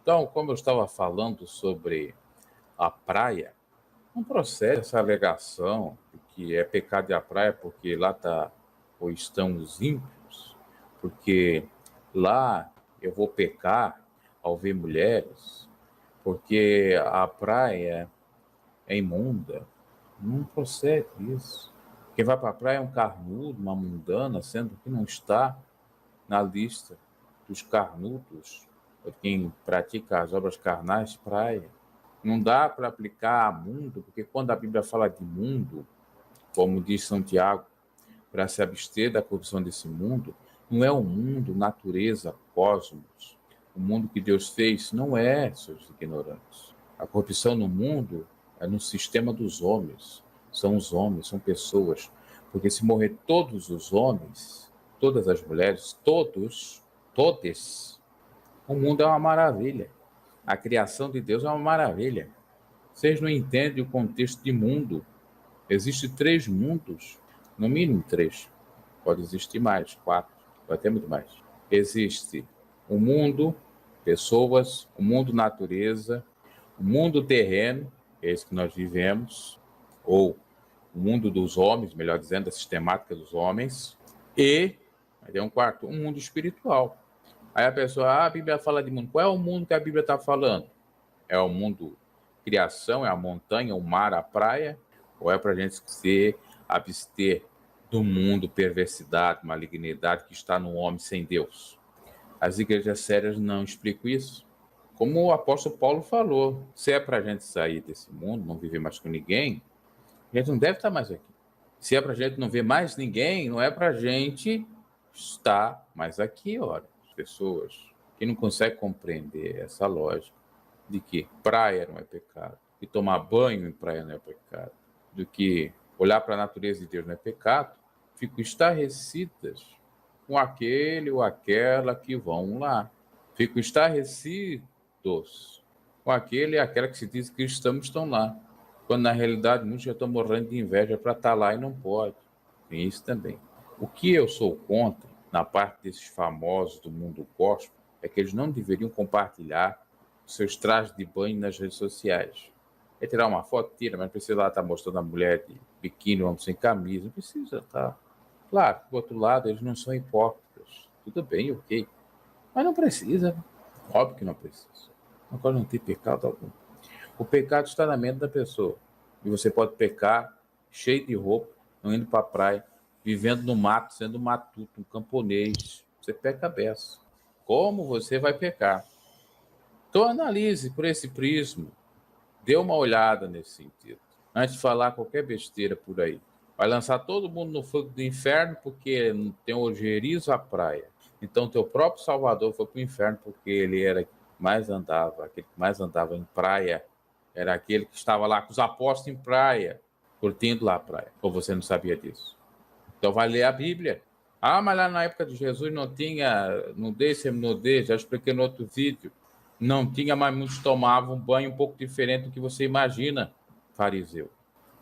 Então, como eu estava falando sobre a praia, não procede essa alegação de que é pecado ir à praia porque lá tá, ou estão os ímpios, porque lá eu vou pecar ao ver mulheres, porque a praia é imunda. Não procede isso. Quem vai para a praia é um carnudo, uma mundana, sendo que não está na lista dos carnudos, ou quem pratica as obras carnais, praia. Não dá para aplicar a mundo, porque quando a Bíblia fala de mundo, como diz São Tiago, para se abster da corrupção desse mundo, não é o mundo, natureza, cosmos. O mundo que Deus fez não é, seus ignorantes. A corrupção no mundo é no sistema dos homens. São os homens, são pessoas. Porque se morrer todos os homens, todas as mulheres, todes, o mundo é uma maravilha. A criação de Deus é uma maravilha. Vocês não entendem o contexto de mundo. Existem 3 mundos, no mínimo 3. Pode existir mais, 4, pode ter muito mais. Existe o mundo, pessoas, o mundo natureza, o mundo terreno, que é esse que nós vivemos, ou o mundo dos homens, melhor dizendo, a sistemática dos homens, e, aí tem um quarto, um mundo espiritual. Aí a pessoa, a Bíblia fala de mundo. Qual é o mundo que a Bíblia está falando? É o mundo criação, é a montanha, o mar, a praia? Ou é para a gente se abster do mundo, perversidade, malignidade que está no homem sem Deus? As igrejas sérias não explicam isso. Como o apóstolo Paulo falou, se é para a gente sair desse mundo, não viver mais com ninguém, a gente não deve estar mais aqui. Se é para a gente não ver mais ninguém, não é para a gente estar mais aqui, ora. As pessoas que não conseguem compreender essa lógica de que praia não é pecado, que tomar banho em praia não é pecado, do que olhar para a natureza de Deus não é pecado, ficam estarrecidas com aquele ou aquela que vão lá. Ficam estarrecidos com aquele e aquela que se diz cristãos estão lá. Quando na realidade muitos já estão morrendo de inveja para estar lá e não pode. Tem isso também. O que eu sou contra, na parte desses famosos do mundo gospel, é que eles não deveriam compartilhar seus trajes de banho nas redes sociais. É tirar uma foto, tira, mas não precisa lá estar mostrando a mulher de biquíni, homem sem camisa, não precisa, tá? Claro, do outro lado, eles não são hipócritas. Tudo bem, ok. Mas não precisa. Óbvio que não precisa. Agora não tem pecado algum. O pecado está na mente da pessoa. E você pode pecar cheio de roupa, não indo para a praia, vivendo no mato, sendo um matuto, um camponês. Você peca a beça. Como você vai pecar? Então analise por esse prisma. Dê uma olhada nesse sentido. Antes de falar qualquer besteira por aí. Vai lançar todo mundo no fogo do inferno porque tem ojerizo à praia. Então teu próprio Salvador foi para o inferno porque ele era aquele que mais andava em praia, era aquele que estava lá com os apóstolos em praia, curtindo lá a praia. Ou você não sabia disso? Então vai ler a Bíblia. Ah, mas lá na época de Jesus não tinha nudez, seminudez, já expliquei no outro vídeo. Não tinha, mas muitos tomavam um banho um pouco diferente do que você imagina, fariseu.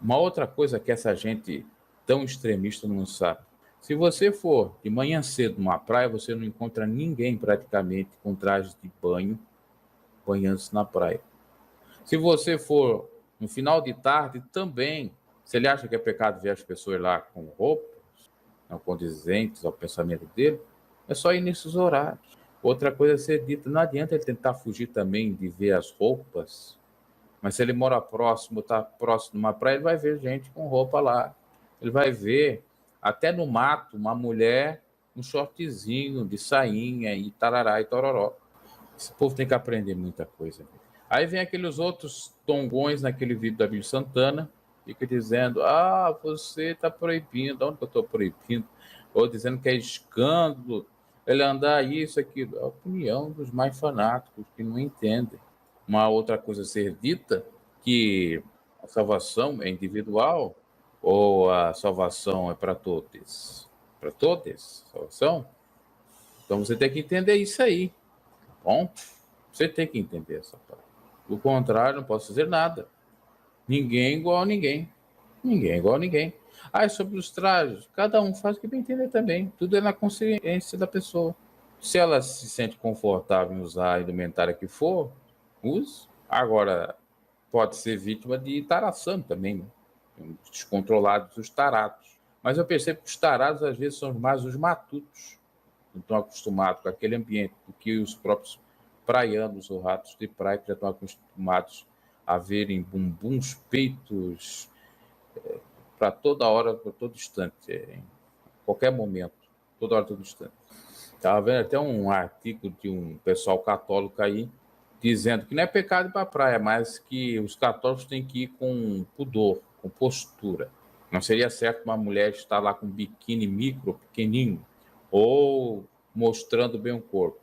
Uma outra coisa que essa gente tão extremista não sabe. Se você for de manhã cedo numa praia, você não encontra ninguém praticamente com trajes de banho banhando-se na praia. Se você for no final de tarde, também. Se ele acha que é pecado ver as pessoas lá com roupas não condizentes ao pensamento dele, é só ir nesses horários. Outra coisa a ser dita, não adianta ele tentar fugir também de ver as roupas, mas se ele mora próximo, está próximo de uma praia, ele vai ver gente com roupa lá. Ele vai ver, até no mato, uma mulher um shortzinho de sainha e tarará e tororó. Esse povo tem que aprender muita coisa. Aí vem aqueles outros tongões naquele vídeo da Bíblia Santana, fica dizendo, você está proibindo, onde que eu estou proibindo? Ou dizendo que é escândalo, ele andar isso, aquilo. É a opinião dos mais fanáticos, que não entendem. Uma outra coisa a ser dita, que a salvação é individual, ou a salvação é para todos? Para todos? Salvação? Então você tem que entender isso aí, tá bom? Você tem que entender essa parte. Do contrário, não posso fazer nada. Ninguém é igual a ninguém. Ninguém é igual a ninguém. É sobre os trajes. Cada um faz o que bem entender também. Tudo é na consciência da pessoa. Se ela se sente confortável em usar a indumentária que for, use. Agora, pode ser vítima de taração também, né? Os descontrolados, os tarados. Mas eu percebo que os tarados, às vezes, são mais os matutos, não estão acostumados com aquele ambiente, do que os próprios praianos ou ratos de praia, que já estão acostumados a verem bumbuns, peitos, para toda hora, para todo instante, em qualquer momento, toda hora, todo instante. Estava vendo até um artigo de um pessoal católico aí, dizendo que não é pecado ir para a praia, mas que os católicos têm que ir com pudor, com postura. Não seria certo uma mulher estar lá com um biquíni micro, pequenininho, ou mostrando bem o corpo.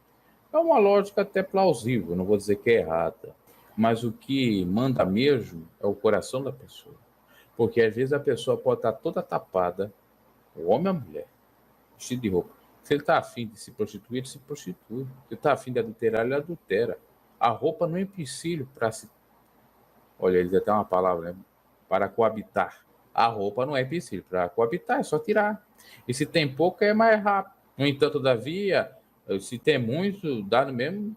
É uma lógica até plausível, não vou dizer que é errada. Mas o que manda mesmo é o coração da pessoa. Porque às vezes a pessoa pode estar toda tapada, o homem ou a mulher, vestido de roupa. Se ele está afim de se prostituir, ele se prostitui. Se ele está afim de adulterar, ele adultera. A roupa não é empecilho para se. Olha, ele até uma palavra, né? Para coabitar. A roupa não é empecilho para coabitar, é só tirar. E se tem pouco, é mais rápido. No entanto, todavia, se tem muito, dá no mesmo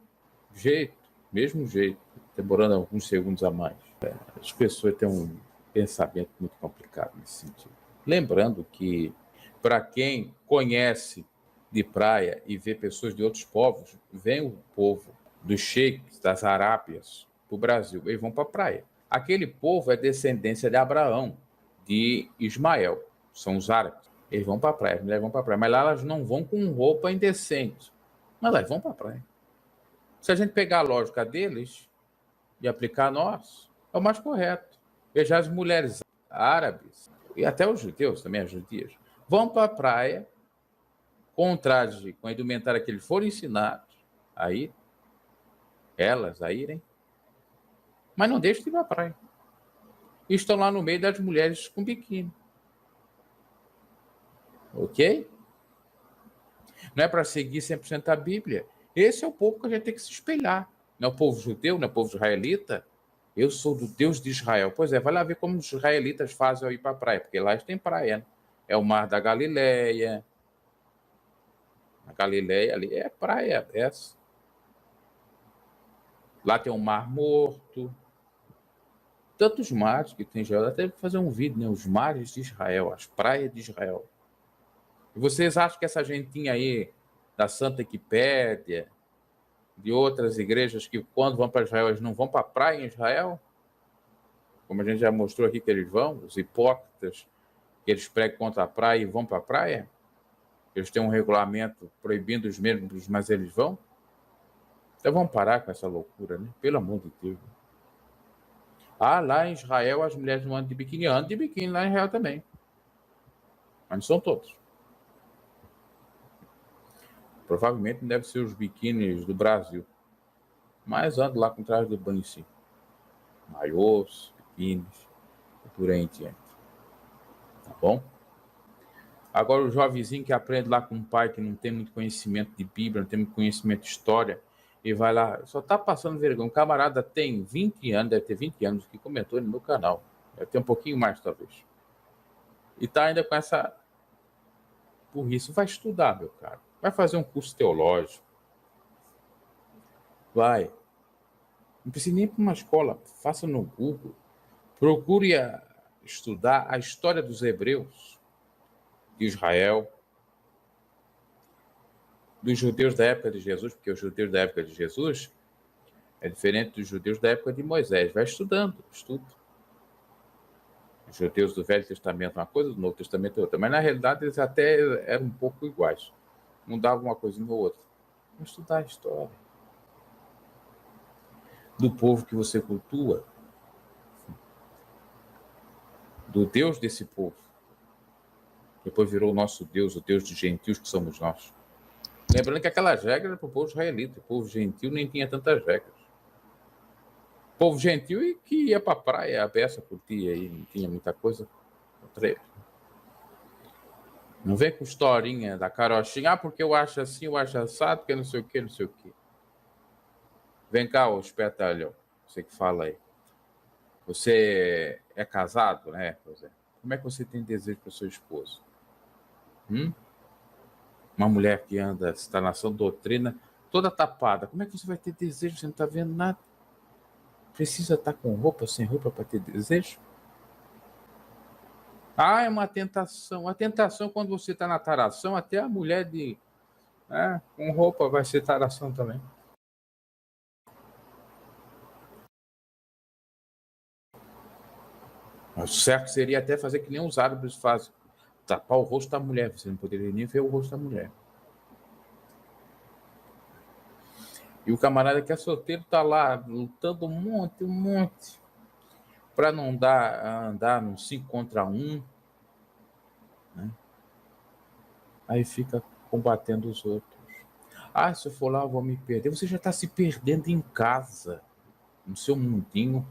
jeito, demorando alguns segundos a mais. As pessoas têm um pensamento muito complicado nesse sentido. Lembrando que, para quem conhece de praia e vê pessoas de outros povos, vem o povo dos sheiks, das Arábias, para o Brasil, eles vão para a praia. Aquele povo é descendência de Abraão, de Ismael, são os árabes. Eles vão para a praia, as mulheres vão para a praia, mas lá elas não vão com roupa indecente, mas elas vão para a praia. Se a gente pegar a lógica deles e aplicar a nós, é o mais correto. Veja, as mulheres árabes, e até os judeus também, as judias, vão para a praia com o traje, com a indumentária que eles foram ensinados a ir, elas a irem, mas não deixam de ir para a praia. E estão lá no meio das mulheres com biquíni. Ok? Não é para seguir 100% a Bíblia. Esse é o povo que a gente tem que se espelhar. Não é o povo judeu, não é o povo israelita. Eu sou do Deus de Israel. Pois é, vai lá ver como os israelitas fazem ao ir para a praia, porque lá eles têm praia. Né? É o mar da Galileia. A Galileia ali é praia essa. Lá tem o Mar Morto. Tantos mares que tem Israel. Até fazer um vídeo, né? Os mares de Israel, as praias de Israel. E vocês acham que essa gentinha aí da Santa Equipédia, de outras igrejas que quando vão para Israel, eles não vão para a praia em Israel? Como a gente já mostrou aqui que eles vão, os hipócritas, que eles pregam contra a praia e vão para a praia? Eles têm um regulamento proibindo os mesmos, mas eles vão? Então vamos parar com essa loucura, né? Pelo amor de Deus. Ah, lá em Israel as mulheres não andam de biquíni. Andam de biquíni lá em Israel também. Mas não são todos. Provavelmente não deve ser os biquínis do Brasil. Mas andam lá com traje de banho sim. Maiôs, biquínis e por aí em diante. Tá bom? Agora o jovenzinho que aprende lá com um pai que não tem muito conhecimento de Bíblia, não tem muito conhecimento de história, e vai lá, só tá passando vergonha. Um camarada tem 20 anos, deve ter 20 anos, que comentou no meu canal. Deve ter um pouquinho mais, talvez. E tá ainda com essa burrice. Vai estudar, meu cara. Vai fazer um curso teológico. Vai. Não precisa nem ir para uma escola. Faça no Google. Procure estudar a história dos hebreus de Israel, dos judeus da época de Jesus, porque os judeus da época de Jesus é diferente dos judeus da época de Moisés. Vai estudando, estuda. Os judeus do Velho Testamento é uma coisa, do Novo Testamento é outra. Mas, na realidade, eles até eram um pouco iguais. Mudavam uma coisinha ou outra. Vamos estudar a história do povo que você cultua, do Deus desse povo. Depois virou o nosso Deus, o Deus dos gentios que somos nós. Lembrando que aquelas regras eram para o povo israelita. O povo gentil nem tinha tantas regras. O povo gentil e que ia para a praia, a beça curtia aí, não tinha muita coisa contra ele. Não vem com historinha da carochinha, ah, porque eu acho assim, eu acho assado, porque não sei o que, não sei o que. Vem cá, ô espetalhão, você que fala aí. Você é casado, né? Pois é. Como é que você tem desejo para sua esposa? Uma mulher que anda, está na sã doutrina, toda tapada. Como é que você vai ter desejo? Você não está vendo nada. Precisa estar com roupa, sem roupa para ter desejo? Ah, é uma tentação. A tentação, quando você está na taração, até a mulher com roupa vai ser taração também. O certo seria até fazer que nem os árabes fazem. Tapar o rosto da mulher. Você não poderia nem ver o rosto da mulher. E o camarada que é solteiro está lá lutando um monte, para não andar num 5 contra 1. Né? Aí fica combatendo os outros. Ah, se eu for lá, eu vou me perder. Você já está se perdendo em casa, no seu mundinho.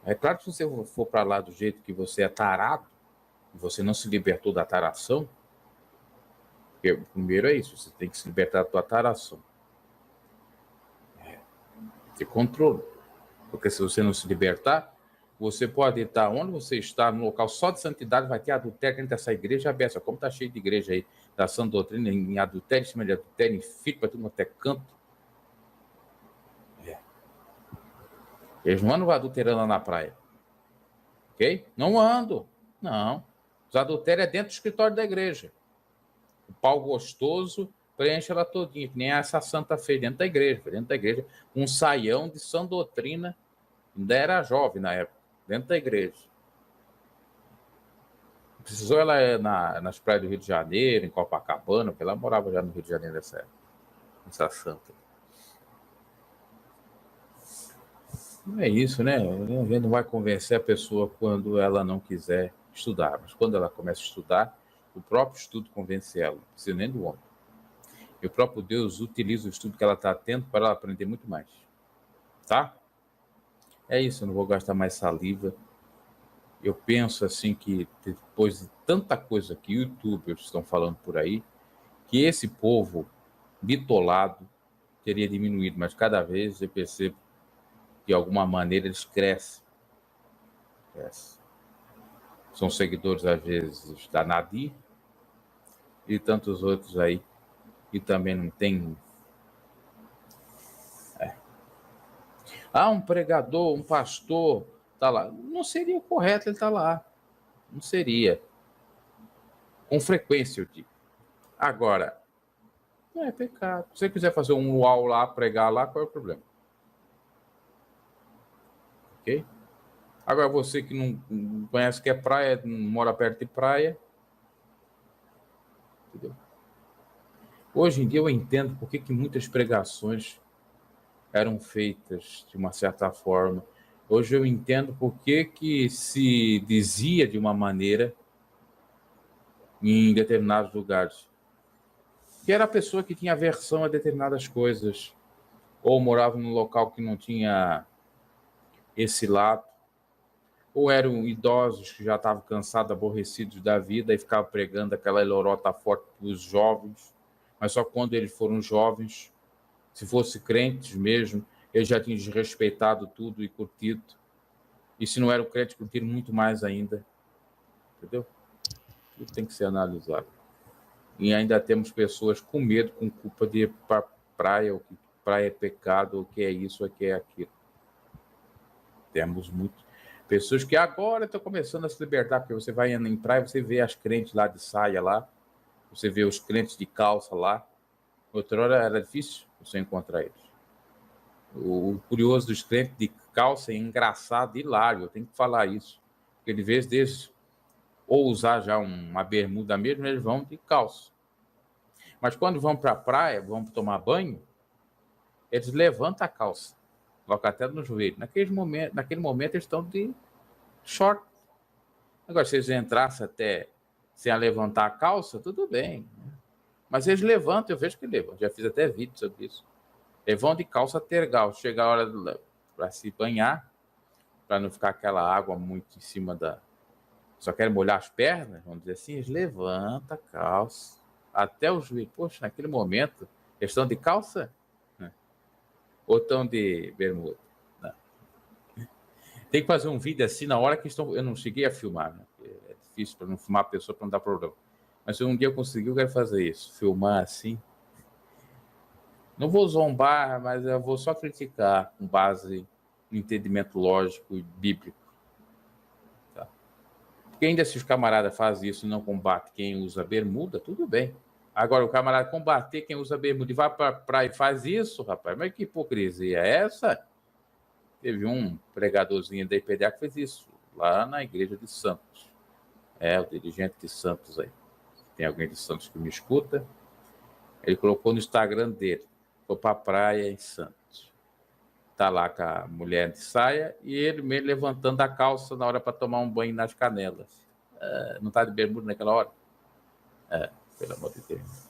É claro que se você for para lá do jeito que você é tarado, e você não se libertou da taração, porque primeiro é isso, você tem que se libertar da tua taração. Ter controle. Porque se você não se libertar, você pode estar onde você está, no local só de santidade, vai ter adultério dentro dessa igreja aberta. Como está cheio de igreja aí, da sã doutrina, em adultério, em cima de adultério, em filho, para tudo até canto. Eles não andam adulterando lá na praia. Ok? Não ando. Não. Os adultérios é dentro do escritório da igreja. O pau gostoso preenche ela todinha, que nem essa Santa Fe dentro da igreja, um saião de sã doutrina, ainda era jovem na época, dentro da igreja. Precisou ela nas praias do Rio de Janeiro, em Copacabana, porque ela morava já no Rio de Janeiro nessa época, essa santa. Não é isso, né? A gente não vai convencer a pessoa quando ela não quiser estudar, mas quando ela começa a estudar, o próprio estudo convence ela, não precisa nem do homem. E o próprio Deus utiliza o estudo que ela está tendo para ela aprender muito mais. Tá? É isso, eu não vou gastar mais saliva. Eu penso assim que depois de tanta coisa que youtubers estão falando por aí, que esse povo bitolado teria diminuído, mas cada vez eu percebo que de alguma maneira eles crescem. São seguidores às vezes da Nadir e tantos outros aí que também não tem. Um pregador, um pastor tá lá. Não seria o correto ele estar lá. Não seria. Com frequência, eu digo. Agora, não é pecado. Se você quiser fazer um uau lá, pregar lá, qual é o problema? Ok? Agora, você que não conhece que é praia, não mora perto de praia, entendeu? Hoje em dia eu entendo por que muitas pregações eram feitas de uma certa forma. Hoje eu entendo por que se dizia de uma maneira em determinados lugares. Que era a pessoa que tinha aversão a determinadas coisas, ou morava num local que não tinha esse lado, ou eram idosos que já estavam cansados, aborrecidos da vida e ficavam pregando aquela lorota forte para os jovens, mas só quando eles foram jovens, se fossem crentes mesmo, eles já tinham desrespeitado tudo e curtido, e se não eram crentes, curtiram muito mais ainda, entendeu? Tudo tem que ser analisado. E ainda temos pessoas com medo, com culpa de ir para praia, o que praia é pecado, o que é isso, o que é aquilo. Temos muitas pessoas que agora estão começando a se libertar, porque você vai em praia, você vê as crentes lá de saia lá, você vê os crentes de calça lá. Outra hora era difícil você encontrar eles. O curioso dos crentes de calça é engraçado e hilário, eu tenho que falar isso. Porque de vez deles, ou usar já uma bermuda mesmo, eles vão de calça. Mas quando vão para a praia, vão tomar banho, eles levantam a calça, colocam até no joelho. Naquele momento eles estão de short. Agora, se eles entrassem até sem levantar a calça, tudo bem. Mas eles levantam, eu vejo que levantam. Já fiz até vídeo sobre isso. Eles vão de calça tergal. Chega a hora para se banhar, para não ficar aquela água muito em cima da... Só querem molhar as pernas, vamos dizer assim, eles levantam a calça até o joelho. Poxa, naquele momento, eles estão de calça? Ou estão de bermuda? Não. Tem que fazer um vídeo assim na hora que estão... Eu não cheguei a filmar, né? É difícil para não filmar a pessoa para não dar problema. Mas se um dia eu conseguir, eu quero fazer isso. Filmar assim. Não vou zombar, mas eu vou só criticar com base no entendimento lógico e bíblico. Tá? Porque ainda se os camaradas fazem isso e não combatem quem usa bermuda, tudo bem. Agora, o camarada combater quem usa bermuda e vai para a praia e faz isso, rapaz, mas que hipocrisia é essa? Teve um pregadorzinho da IPDA que fez isso, lá na igreja de Santos. O dirigente de Santos aí. Tem alguém de Santos que me escuta. Ele colocou no Instagram dele. Foi para a praia em Santos. Tá lá com a mulher de saia e ele meio levantando a calça na hora para tomar um banho nas canelas. Não tá de bermuda naquela hora? Pelo amor de Deus.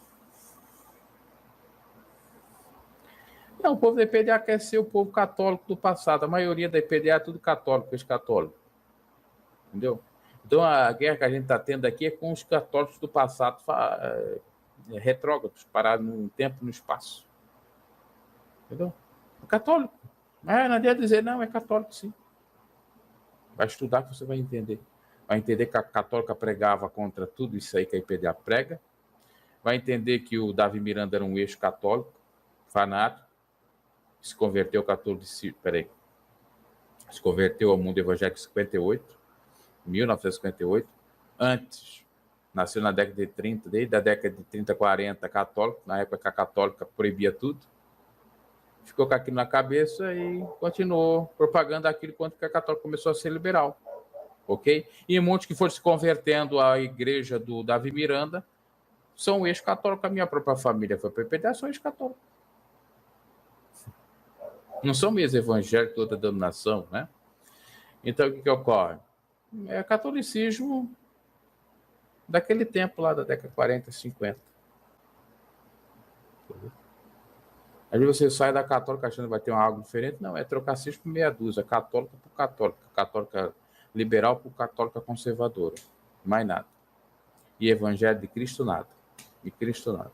Não, o povo da IPDA quer ser o povo católico do passado. A maioria da IPDA é tudo católico, ex-católico. Entendeu? Então a guerra que a gente está tendo aqui é com os católicos do passado retrógrados, parados no tempo e no espaço. Entendeu? É católico. Não adianta dizer, não, é católico sim. Vai estudar que você vai entender. Vai entender que a católica pregava contra tudo isso aí que a IPDA prega. Vai entender que o Davi Miranda era um ex-católico, fanático, se converteu ao catolicismo. Se converteu ao mundo evangélico em 1958. Antes, nasceu na década de 30, desde a década de 30, 40, católico, na época que a católica proibia tudo. Ficou com aquilo na cabeça e continuou propagando aquilo quanto que a católica começou a ser liberal. Ok? E muitos que foram se convertendo à igreja do Davi Miranda são ex-católicos. A minha própria família foi para a IPDA, são ex-católicos. Não são mesmo evangélicos de outra denominação, né? Então, o que ocorre? É catolicismo daquele tempo lá, da década de 40, 50. Às vezes você sai da católica achando que vai ter algo diferente. Não, é trocar cisco por meia dúzia. Católica por católica. Católica liberal por católica conservadora. Mais nada. E evangelho de Cristo, nada. De Cristo, nada.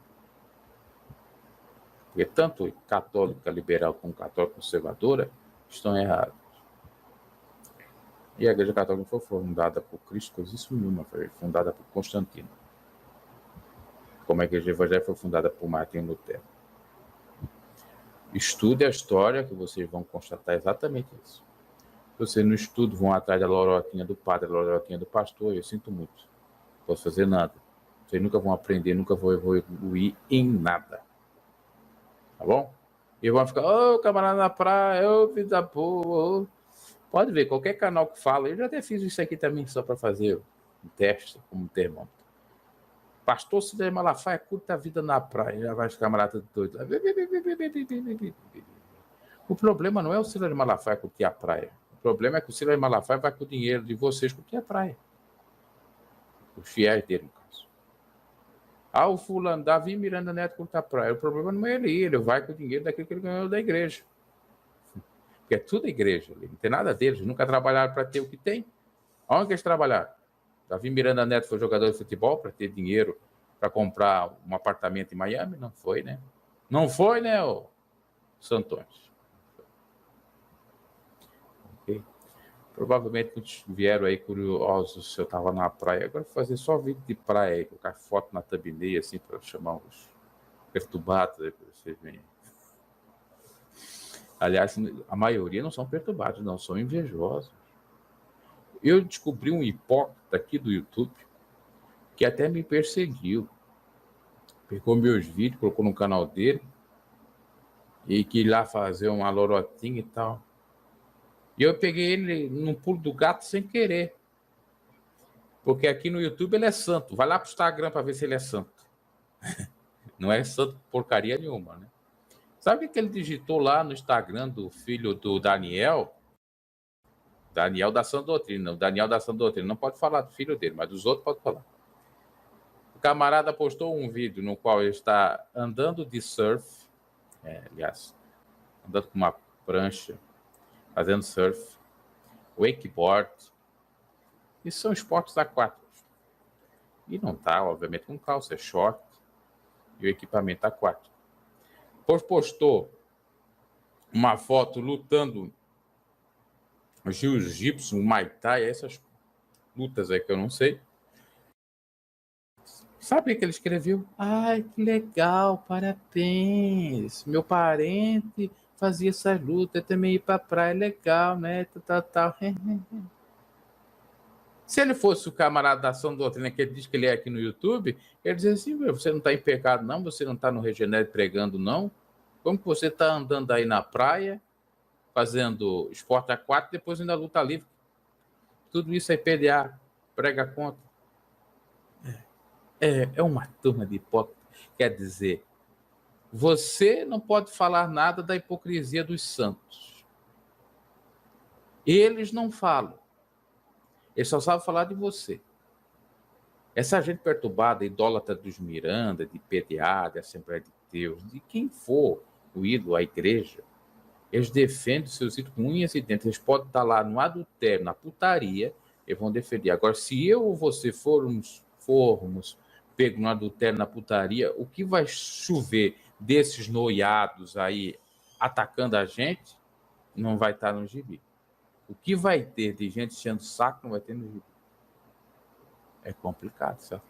Porque tanto católica liberal como católica conservadora estão errados. E a Igreja Católica foi fundada por Cristo, coisíssimo nenhuma, foi fundada por Constantino. Como a Igreja Evangélica foi fundada por Martim Lutero. Estude a história que vocês vão constatar exatamente isso. Se vocês não estudam, vão atrás da loroquinha do padre, da loroquinha do pastor, eu sinto muito. Não posso fazer nada. Vocês nunca vão aprender, nunca vão evoluir em nada. Tá bom? E vão ficar, camarada na praia, vida boa. Pode ver, qualquer canal que fala, eu já até fiz isso aqui também, só para fazer um teste, como um termômetro. Pastor Sidney Malafaia curta a vida na praia, já vai os camaradas doidos. O problema não é o Sidney Malafaia curtir a praia. O problema é que o Sidney Malafaia vai com o dinheiro de vocês curtir a praia. Os fiéis dele, no caso. O fulano, Davi Miranda Neto curta a praia. O problema não é ele vai com o dinheiro daquilo que ele ganhou da igreja. Porque é tudo igreja, não tem nada deles, nunca trabalharam para ter o que tem. Onde que eles trabalharam? Davi Miranda Neto foi jogador de futebol para ter dinheiro para comprar um apartamento em Miami? Não foi, né? Não foi, né, ô Santões? Okay. Provavelmente muitos vieram aí curiosos se eu estava na praia. Agora vou fazer só vídeo de praia aí, colocar foto na thumbnail assim para chamar os perturbados aí para vocês verem. Aliás, a maioria não são perturbados, não, são invejosos. Eu descobri um hipócrita aqui do YouTube que até me perseguiu. Pegou meus vídeos, colocou no canal dele e que ir lá fazer uma lorotinha e tal. E eu peguei ele num pulo do gato sem querer. Porque aqui no YouTube ele é santo. Vai lá pro Instagram para ver se ele é santo. Não é santo porcaria nenhuma, né? Sabe o que ele digitou lá no Instagram do filho do Daniel? Daniel da Sã Doutrina. O Daniel da Sã Doutrina não pode falar do filho dele, mas dos outros pode falar. O camarada postou um vídeo no qual ele está andando de surf, aliás, andando com uma prancha, fazendo surf, wakeboard. Isso são esportes aquáticos. E não está, obviamente, com calça, é short e o equipamento aquático. Depois postou uma foto lutando jiu-jitsu, muay thai, essas lutas aí que eu não sei. Sabe o que ele escreveu? Ai, que legal, parabéns. Meu parente fazia essa luta, eu também ir pra praia, legal, né? Tal. Se ele fosse o camarada da Ação Doutrina que ele diz que ele é aqui no YouTube, ele diz assim, você não está em pecado não, você não está no Regenere pregando não, como que você está andando aí na praia, fazendo esporte aquático, depois ainda luta livre? Tudo isso é PDA, prega contra. É uma turma de hipócritas. Quer dizer, você não pode falar nada da hipocrisia dos santos. Eles não falam. Eles só sabem falar de você. Essa gente perturbada, idólatra dos Miranda, de PDA, de Assembleia de Deus, de quem for o ídolo, a igreja, eles defendem seus ídolos com unhas e dentes. Eles podem estar lá no adultério, na putaria, eles vão defender. Agora, se eu ou você formos pegos no adultério, na putaria, o que vai chover desses noiados aí atacando a gente, não vai estar no gibi. O que vai ter de gente enchendo o saco, não vai ter no gibi. É complicado, certo?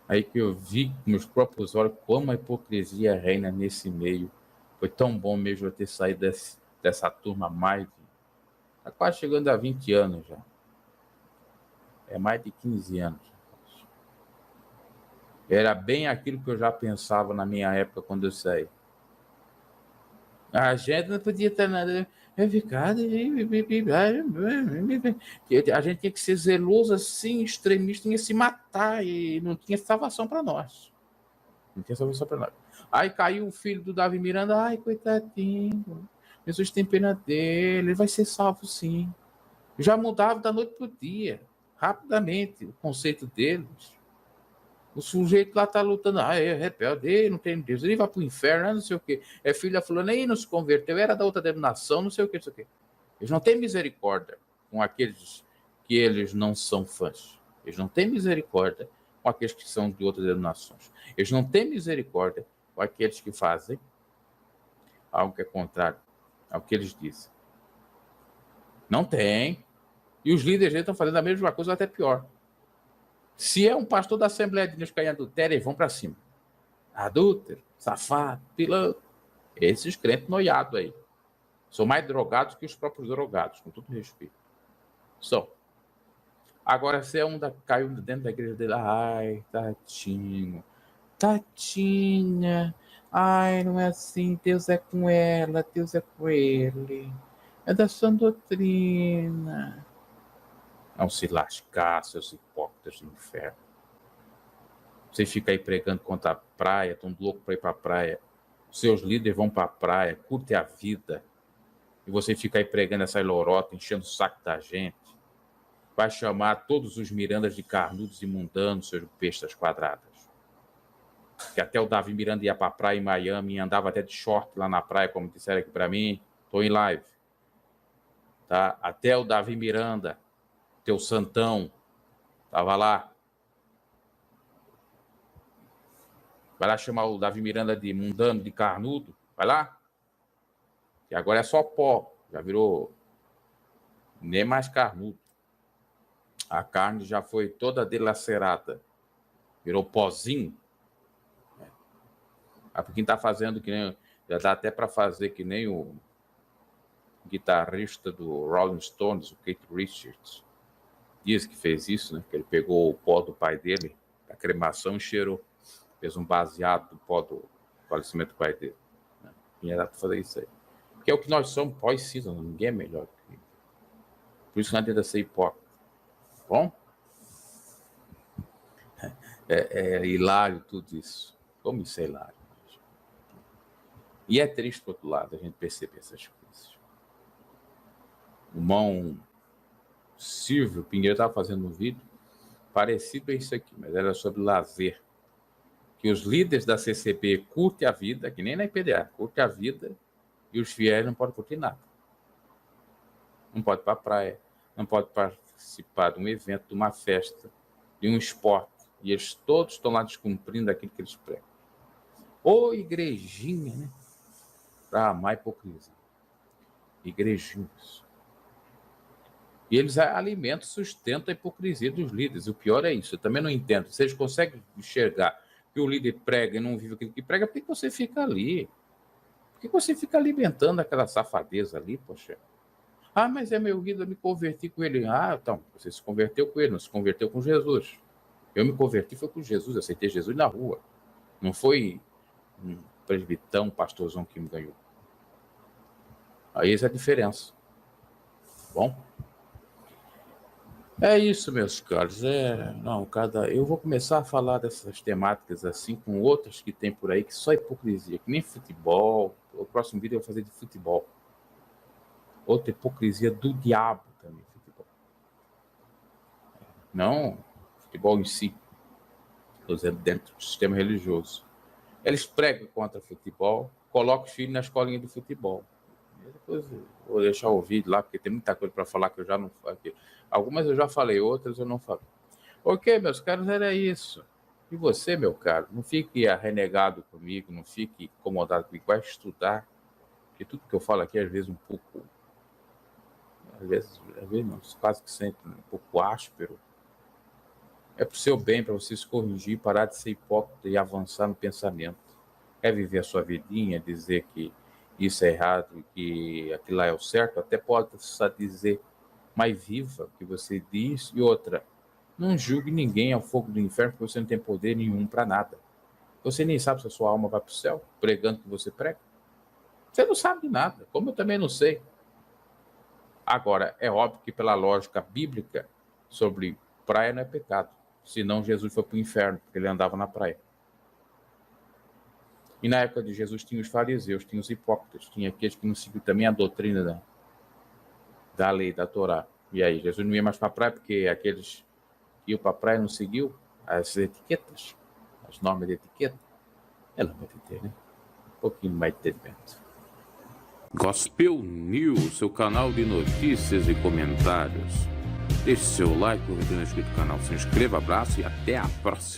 Aí que eu vi com meus próprios olhos como a hipocrisia reina nesse meio. Foi tão bom mesmo eu ter saído dessa turma mais de... Está quase chegando a 20 anos já. É mais de 15 anos. Era bem aquilo que eu já pensava na minha época quando eu saí. A gente não podia ter nada. É ficado. A gente tinha que ser zeloso assim, extremista, tinha que se matar e não tinha salvação para nós. Não tinha salvação para nós. Aí caiu o filho do Davi Miranda. Ai, coitadinho. Jesus tem pena dele. Ele vai ser salvo sim. Já mudava da noite para o dia. Rapidamente o conceito deles. O sujeito lá tá lutando, é rebelde, não tem Deus, ele vai pro inferno, não sei o quê. É filho da fulana, aí não se converteu, era da outra denominação, não sei o quê, não sei o quê. Eles não têm misericórdia com aqueles que eles não são fãs. Eles não têm misericórdia com aqueles que são de outras denominações. Eles não têm misericórdia com aqueles que fazem algo que é contrário ao que eles dizem. Não tem. E os líderes estão fazendo a mesma coisa, ou até pior. Se é um pastor da Assembleia de Deus que é adultério, eles vão para cima. Adúltero, safado, pilantra. Esses crentes noiados aí. São mais drogados que os próprios drogados, com todo respeito. Só. Agora, se é um da caiu dentro da igreja dele, ai, tadinho, tadinha, ai, não é assim, Deus é com ela, Deus é com ele. É da sua doutrina. Não se lascar, seus hipócritas do inferno. Você fica aí pregando contra a praia, tão louco para ir para a praia. Seus líderes vão para a praia, curte a vida. E você fica aí pregando essa lorota, enchendo o saco da gente. Vai chamar todos os Mirandas de carnudos e mundanos, seus bestas quadradas. Que até o Davi Miranda ia para a praia em Miami e andava até de short lá na praia, como disseram aqui para mim. Estou em live. Tá? Até o Davi Miranda, teu santão, estava lá. Vai lá chamar o Davi Miranda de mundano, de carnudo. Vai lá. Que agora é só pó. Já virou nem mais carnudo. A carne já foi toda dilacerada. Virou pozinho. A quem tá fazendo que nem... Já dá até para fazer que nem o guitarrista do Rolling Stones, o Keith Richards. Diz que fez isso, né? Que ele pegou o pó do pai dele, a cremação, e cheirou. Fez um baseado do pó do falecimento do pai dele. Né? E era para fazer isso aí. Que é o que nós somos pós-season, ninguém é melhor que ele. Por isso não adianta ser hipócrita. Bom? É hilário tudo isso. Como isso é hilário. E é triste, por outro lado, a gente perceber essas coisas. O irmão Silvio Pinheiro estava fazendo um vídeo parecido a isso aqui, mas era sobre lazer. Que os líderes da CCP curtem a vida, que nem na IPDA, curtem a vida, e os fiéis não podem curtir nada. Não pode ir para a praia, não pode participar de um evento, de uma festa, de um esporte. E eles todos estão lá descumprindo aquilo que eles pregam. Ô igrejinha, né? Para amar a hipocrisia. Igrejinhas. E eles alimentam, sustentam a hipocrisia dos líderes. O pior é isso. Eu também não entendo. Vocês conseguem enxergar que o líder prega e não vive aquilo que prega, por que você fica ali? Por que você fica alimentando aquela safadeza ali, poxa? Ah, mas é meu líder, eu me converti com ele. Ah, então, você se converteu com ele, não se converteu com Jesus. Eu me converti foi com Jesus, eu aceitei Jesus na rua. Não foi um presbitão, um pastorzão que me ganhou. Aí essa é a diferença. Bom? É isso, meus caros. Eu vou começar a falar dessas temáticas assim com outras que tem por aí, que só hipocrisia, que nem futebol. O próximo vídeo eu vou fazer de futebol. Outra hipocrisia do diabo também, futebol. Não futebol em si, estou dizendo dentro do sistema religioso. Eles pregam contra futebol, colocam os filhos na escolinha de futebol. Depois vou deixar o vídeo lá, porque tem muita coisa para falar que eu já não falei. Algumas eu já falei, outras eu não falei. Ok, meus caros, era isso. E você, meu caro, não fique renegado comigo, não fique incomodado comigo, vai estudar, porque tudo que eu falo aqui, às vezes, um pouco, às vezes não, quase que sempre um pouco áspero. É para o seu bem, para você se corrigir, parar de ser hipócrita e avançar no pensamento. Quer viver a sua vidinha, dizer que isso é errado, que aquilo lá é o certo, até pode só dizer, mas viva o que você diz. E outra, não julgue ninguém ao fogo do inferno, porque você não tem poder nenhum para nada. Você nem sabe se a sua alma vai para o céu, pregando o que você prega. Você não sabe de nada, como eu também não sei. Agora, é óbvio que pela lógica bíblica, sobre praia não é pecado. Senão Jesus foi para o inferno, porque ele andava na praia. E na época de Jesus tinha os fariseus, tinha os hipócritas, tinha aqueles que não seguiam também a doutrina da lei, da Torá. E aí, Jesus não ia mais para a praia, porque aqueles que iam para a praia não seguiam as etiquetas, as normas de etiqueta. Ela vai ter, né? Um pouquinho mais de entendimento. Gospel News, seu canal de notícias e comentários. Deixe seu like, curta no canal, se inscreva, abraço e até a próxima.